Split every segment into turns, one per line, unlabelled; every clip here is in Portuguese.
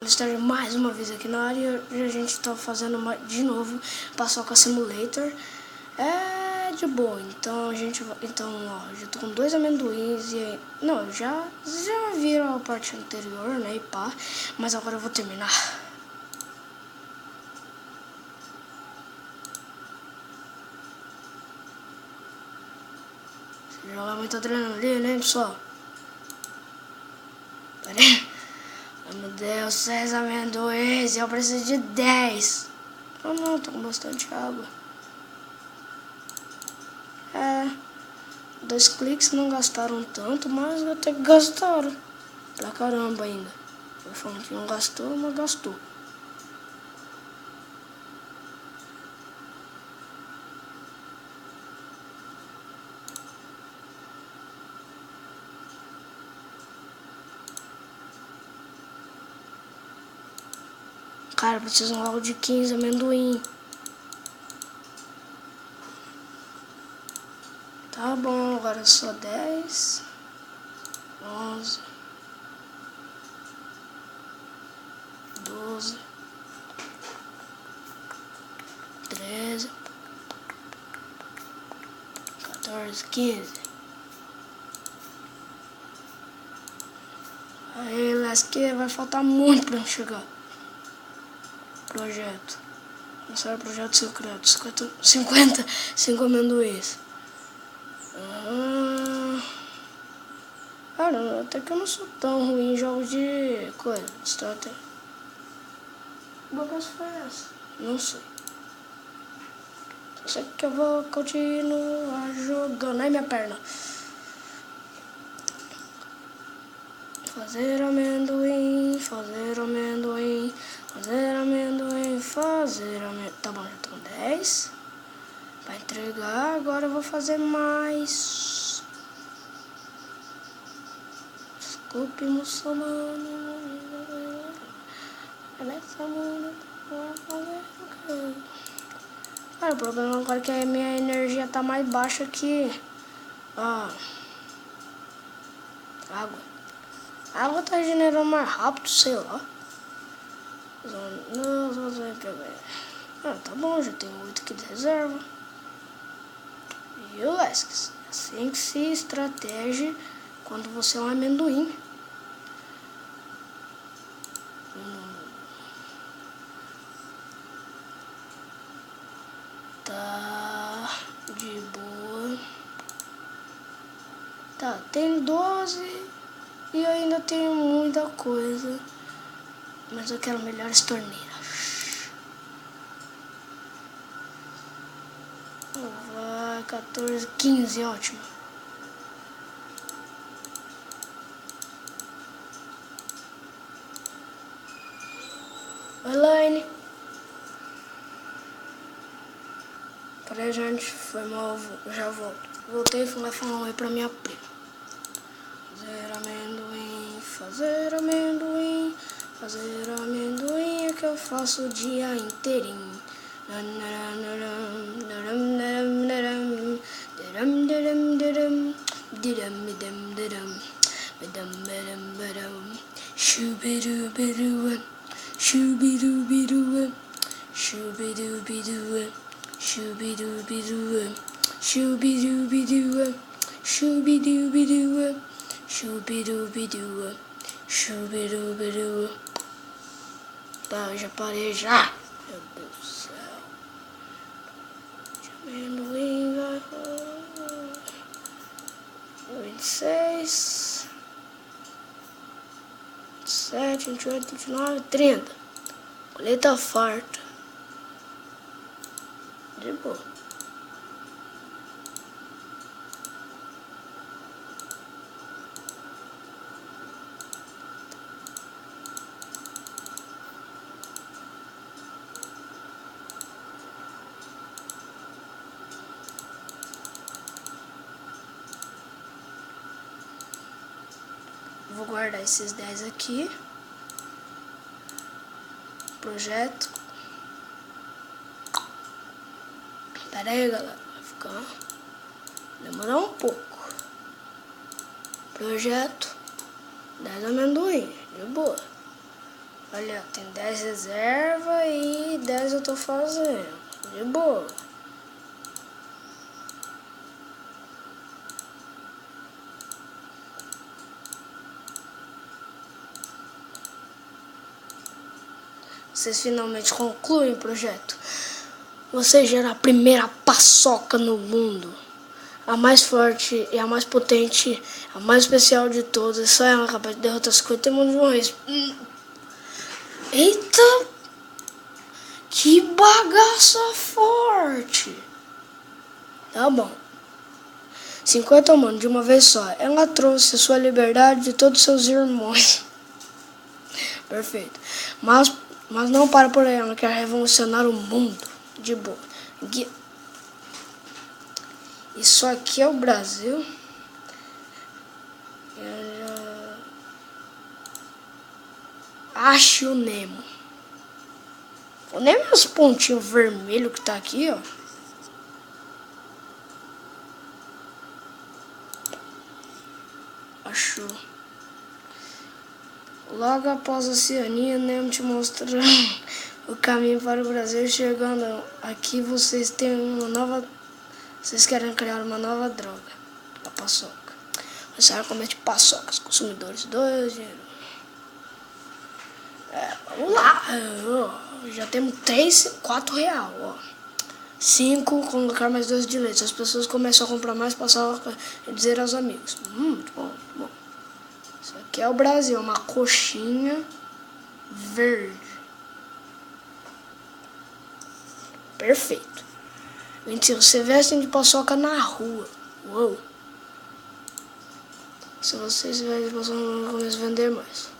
Estar mais uma vez aqui na área e a gente tá fazendo de novo Paçoca Simulator. É de boa, então a gente vai. Então, ó, já tô com 2 amendoins e aí. Não, já viram a parte anterior, né? E pá, mas agora eu vou terminar. Você joga muito adrenalina, hein, pessoal? Pera aí. Ai, meu Deus, 6 amendoins, eu preciso de 10. Não, tô com bastante água. 2 cliques não gastaram tanto, mas até que gastaram. Pra caramba ainda. Foi falando que não gastou, mas gastou. Cara, precisam logo de 15 amendoim. Tá bom, agora é só 10. 11. 12. 13. 14, 15. Aí, Lasque, vai faltar muito pra eu chegar. Projeto. Começar o projeto secreto. 55 amendoins. Cara, até que eu não sou tão ruim em jogos de coisa, de estratégia. Que bagaço foi essa? Não sei. Só sei que eu vou continuar jogando. Ai, minha perna. Fazer amendoim, fazer amendoim, fazer amendoim, fazer amendoim. Tá bom, já tô com 10. Vai entregar, agora eu vou fazer mais. Desculpe, muçulmano. Cara, o problema agora é que a minha energia tá mais baixa que água. A água tá regenerando mais rápido, sei lá. Tá bom, já tenho 8 aqui de reserva. E o Lesques, assim que se estratégia quando você é um amendoim. Tá de boa. Tá, tem 12 e ainda tem muita coisa. Mas eu quero melhores torneiras. Vai, 14, 15, ótimo. Elaine. Peraí, gente, foi mal, já volto. Voltei e fui lá falar um oi pra minha prima. Fazer amendoim, fazer amendoim, fazer amendoim é que eu faço o dia inteirinho. Shubidubiduwa, shubidubiduwa, shubidubiduwa, shubidubiduwa, shubidubiduwa, shubidubiduwa, shubidubiduwa, shubidubiduwa. Tá, eu já parei já. Meu Deus do céu. Amendoim vai. 26. 27, 28, 29, 30. Colheita farta. De boa. Vou guardar esses 10 aqui. Projeto. Pera aí, galera. Vai ficar. Demorar um pouco. Projeto. 10 amendoim. De boa. Olha, tem 10 reserva e 10 eu tô fazendo. De boa. Vocês finalmente concluem o projeto. Você gera a primeira paçoca no mundo. A mais forte e a mais potente, a mais especial de todas. Só ela é capaz de derrotar 50 mundos de uma vez. Eita! Que bagaça forte! Tá bom. 50 humanos de uma vez só. Ela trouxe a sua liberdade de todos os seus irmãos. Perfeito. Mas não para por aí. Ela quer revolucionar o mundo. De boa. Isso aqui é o Brasil. Acho o Nemo. O Nemo é os pontinhos vermelhos que tá aqui, ó. Achou. Logo após a Oceania, Nemo te mostrou o caminho para o Brasil. Chegando aqui, vocês têm uma nova... Vocês querem criar uma nova droga. A paçoca. Você vai comer de paçocas. Consumidores 2 dinheiro. Vamos lá. Já temos 3, 4 real, ó. 5, colocar mais 2 de leite. As pessoas começam a comprar mais paçoca e dizer aos amigos. Muito bom, muito bom. Isso aqui é o Brasil, uma coxinha verde. Perfeito. 25. Você vestem de paçoca na rua. Uou. Se vocês vestem de paçoca, começam a vender mais.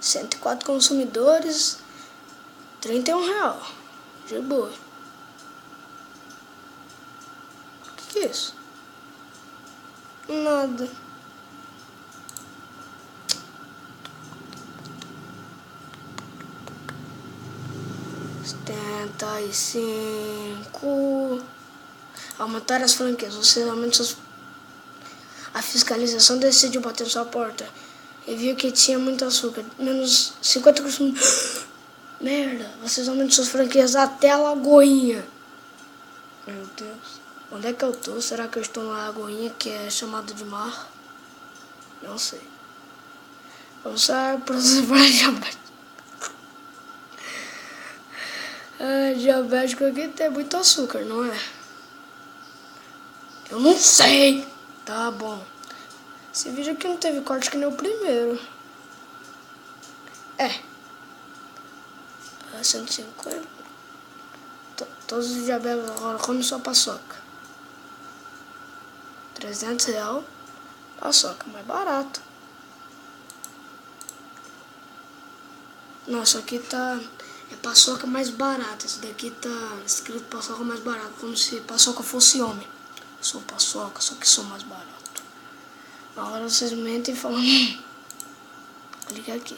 104 consumidores, 31 real. De boa. O que é isso? Nada. Setenta e 5. Aumentar as franquias. Você aumenta a fiscalização decidiu bater na sua porta e viu que tinha muito açúcar. Menos 50 consumidores. Merda, vocês aumentam suas franquias até a Lagoinha. Meu Deus. Onde é que eu tô? Será que eu estou na Lagoinha, que é chamada de mar? Não sei. Vamos sair para os diabéticos. Diabético aqui tem muito açúcar, não é? Eu não sei. Tá bom. Esse vídeo aqui não teve corte que nem o primeiro. 150. Todos os diabéticos agora comem sua paçoca. 300 real. Paçoca, mais barato. Não, isso aqui tá... É paçoca mais barata. Esse daqui tá escrito paçoca mais barata. Como se paçoca fosse homem. Eu sou paçoca, só que sou mais barato. Agora vocês mentem e falam... Clica aqui.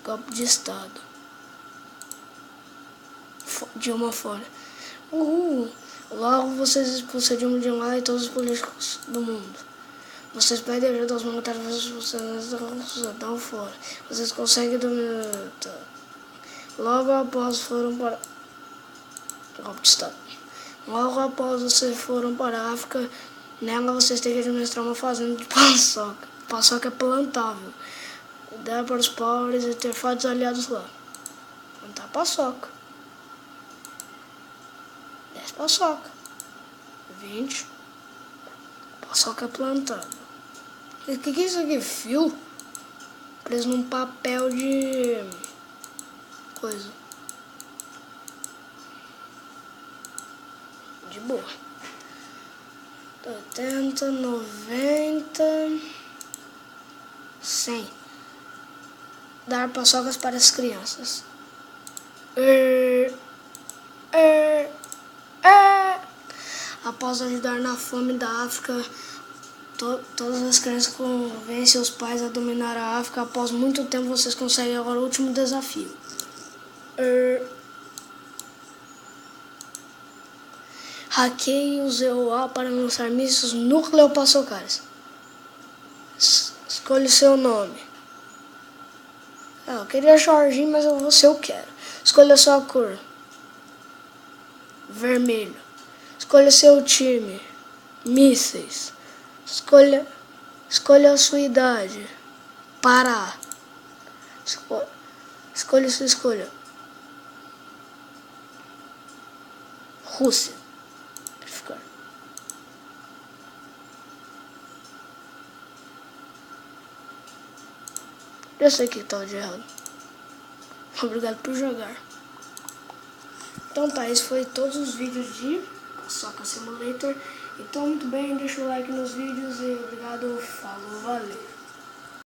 Golpe de Estado. Dilma fora. Logo vocês expulsam Dilma de lá e todos os políticos do mundo. Vocês pedem ajuda aos militares, vocês dão fora. Vocês conseguem dominar. Logo após foram para... Golpe de Estado. Logo após vocês foram para a África, nela vocês têm que administrar uma fazenda de paçoca. Paçoca é plantável. Dar para os pobres e ter fatos aliados lá. Plantar paçoca. 10 paçoca. 20. Paçoca plantada. O que é isso aqui? Fio? Preso num papel de... coisa. De boa. 80, 90... 100. Dar paçocas para as crianças. Após ajudar na fome da África, todas as crianças convencem os pais a dominar a África. Após muito tempo, vocês conseguem agora o último desafio. Hackeie o ZOA para lançar mísseis nucleopassocares. Escolha o seu nome. Eu queria Jorginho, mas eu vou ser eu quero. Escolha a sua cor. Vermelho. Escolha seu time. Mísseis. Escolha a sua idade. Pará. Escolha sua escolha. Rússia. Ficar. Eu sei que tá de errado. Obrigado por jogar. Então tá, esse foi todos os vídeos de Paçoca Simulator. Então muito bem, deixa o like nos vídeos e obrigado, falou, valeu.